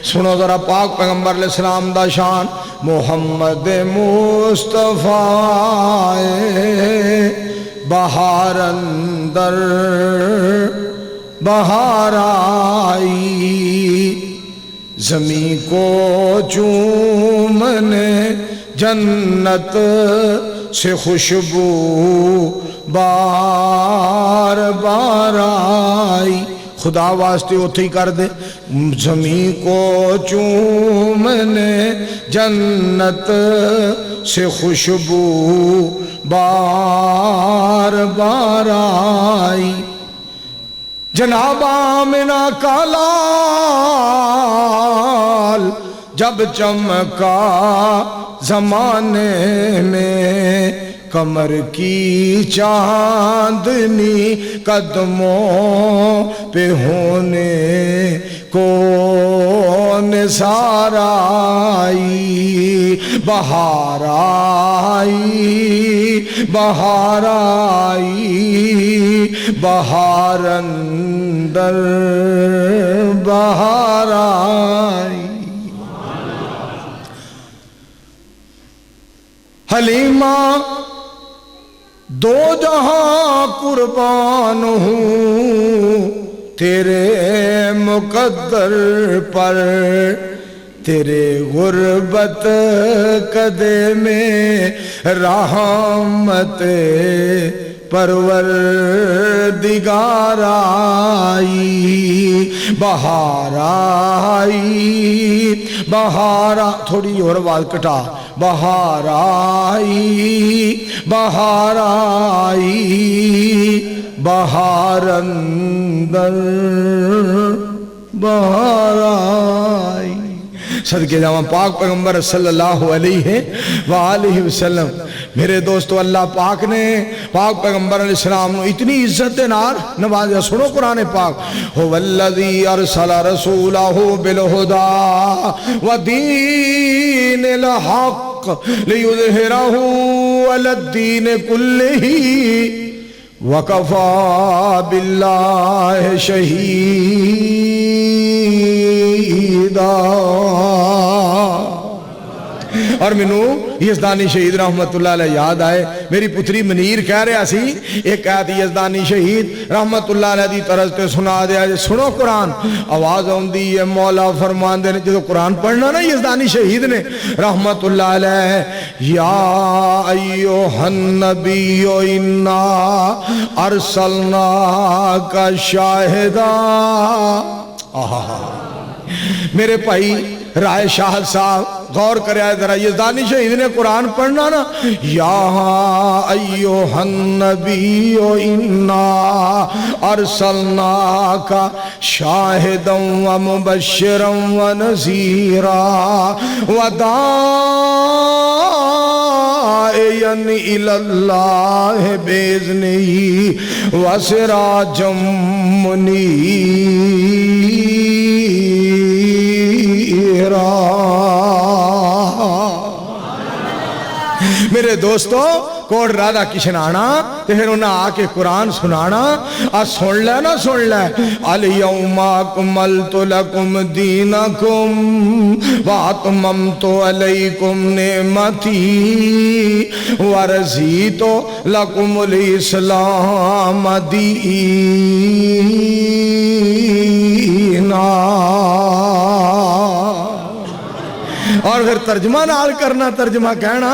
سنو ذرا پاک پیغمبر علیہ السلام دا شان محمد مصطفیٰ بہار اندر بہار آئی زمین کو چومنے جنت سے خوشبو بار بار آئی خدا واسطے اتھے ہی کر دے زمین کو چومنے جنت سے خوشبو بار بار آئی جناب آمنہ کا لال جب چمکا زمانے میں کمر کی چاندنی قدموں پہ ہونے کو نثار آئی بہار آئی بہار آئی بہار اندر بہار آئی حلیمہ دو جہاں قربان ہوں تیرے مقدر پر تیرے غربت قدے میں رحمت پروردگار آئی بہار آئی بہار تھوڑی اور آواز کٹا بہار آئی بہار آئی بہار اندر بہار آئی صدقے جاواں پاک پیغمبر صلی اللہ علیہ وآلہ وسلم میرے دوستو اللہ پاک نے پاک پیغمبر علیہ السلام نے اتنی عزت نار نوازیا سنو قرآن پاک هو الذی ارسل رسولہ بالہدا ودین الحق لیظہرہ علی الدین کلہ وکفا باللہ شہیدا اور منو یزدانی شہید رحمت اللہ علیہ یاد آئے میری پتری منیر کہہ رہا سی ایک آیت یزدانی شہید رحمت اللہ علیہ دی طرز تے سنا دیا سنو قرآن آواز ہوندی ہے مولا فرمان دے جو قرآن پڑھنا نا یزدانی شہید نے رحمت اللہ علیہ یا ایوہ النبی انا ارسلناک شاہدا میرے بھائی رائے شاہ صاحب غور کرے آئے ذرا یزدانی شہید نے قرآن پڑھنا نا یا ایوہ النبی انا ارسلناک شاہدا و مبشرا و نذیرا وداعیا الی اللہ باذنہ و سراجا منیرا میرے دوستو کوڑ رادا کشن آنا تو پھر انہاں آکے قرآن سنانا سن لے نا سن لے الیوم اکملت لکم دینکم واتممت علیکم نعمتی ورزیت لکم الاسلام دینا اور پھر ترجمہ نال کرنا ترجمہ کہنا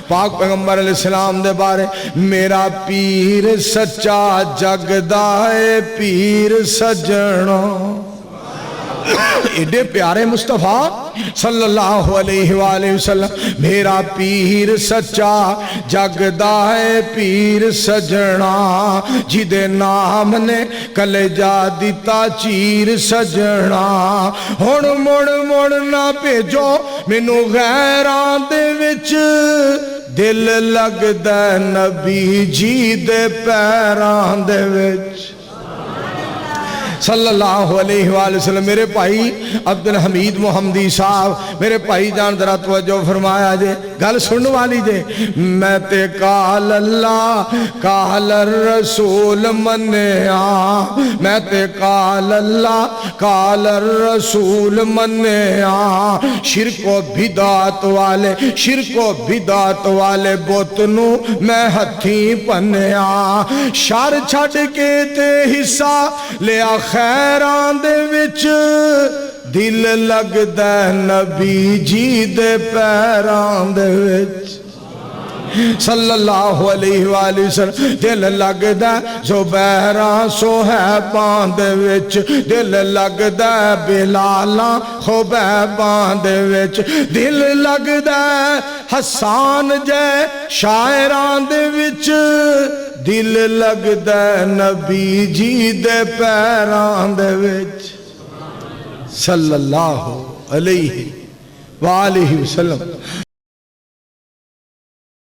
پاک پیغمبر علیہ السلام دے بارے میرا پیر سچا جگدا ہے پیر سجنا ایڈے پیارے مصطفیٰ صلی اللہ علیہ وآلہ وسلم میرا پیر سچا جگدا ہے پیر سجنا جدے نام نے کلیجا دیتا چیر سجنا ہون مڑ مڑ نہ بھیجو مینو غیران دے وچ دل لگ دے نبی جی دے پیران دے وچ صلی اللہ علیہ وآلہ وسلم. میرے بھائی عبد الحمید محمدی صاحب میرے بھائی جان ذرا توجہ فرمایا جے, گل سننے والی جے. میں تے قال اللہ قال الرسول منیا, میں تے قال اللہ قال الرسول منیا. شرک و بدعت والے شرک و بدعت والے بت نو میں ہتھی پنیا. شر چھڈ کے تے حصہ لیا خیران دے وچ, دل لگدا نبی جی دے پیران دے وچ صلی اللہ علیہ وآلہ وسلم. دل لگدا زبیراں صہیباں دے وچ, دل لگدا بلالاں خبیباں دے وچ, دل لگدا حسان جے شاعراں دے وچ, دل لگدا نبی جی دے پیران دے وچ صلی اللہ علیہ وآلہ وسلم.